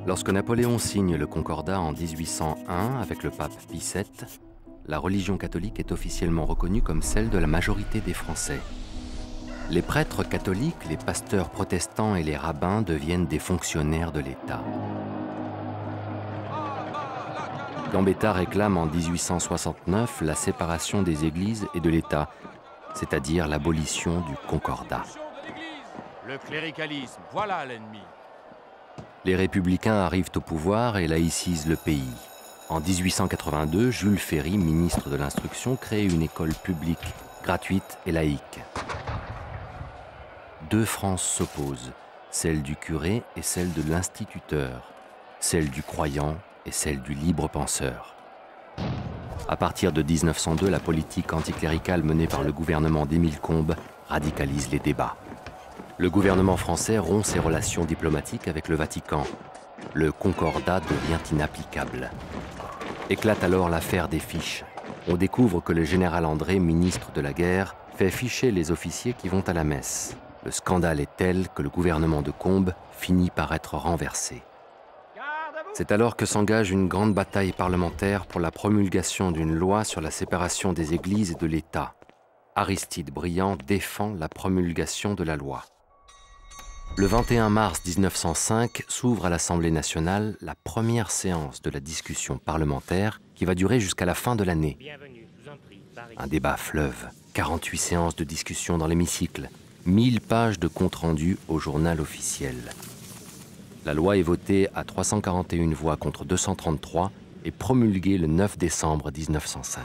Lorsque Napoléon signe le Concordat en 1801 avec le pape Pie VII, la religion catholique est officiellement reconnue comme celle de la majorité des Français. Les prêtres catholiques, les pasteurs protestants et les rabbins deviennent des fonctionnaires de l'État. Gambetta réclame en 1869 la séparation des églises et de l'État, c'est-à-dire l'abolition du Concordat. Le cléricalisme, voilà l'ennemi. Les républicains arrivent au pouvoir et laïcisent le pays. En 1882, Jules Ferry, ministre de l'Instruction, crée une école publique, gratuite et laïque. Deux France s'opposent, celle du curé et celle de l'instituteur, celle du croyant et celle du libre penseur. À partir de 1902, la politique anticléricale menée par le gouvernement d'Émile Combes radicalise les débats. Le gouvernement français rompt ses relations diplomatiques avec le Vatican. Le Concordat devient inapplicable. Éclate alors l'affaire des fiches. On découvre que le général André, ministre de la guerre, fait ficher les officiers qui vont à la messe. Le scandale est tel que le gouvernement de Combes finit par être renversé. C'est alors que s'engage une grande bataille parlementaire pour la promulgation d'une loi sur la séparation des églises et de l'État. Aristide Briand défend la promulgation de la loi. Le 21 mars 1905 s'ouvre à l'Assemblée nationale la première séance de la discussion parlementaire qui va durer jusqu'à la fin de l'année. Un débat fleuve, 48 séances de discussion dans l'hémicycle, 1000 pages de compte-rendu au journal officiel. La loi est votée à 341 voix contre 233 et promulguée le 9 décembre 1905.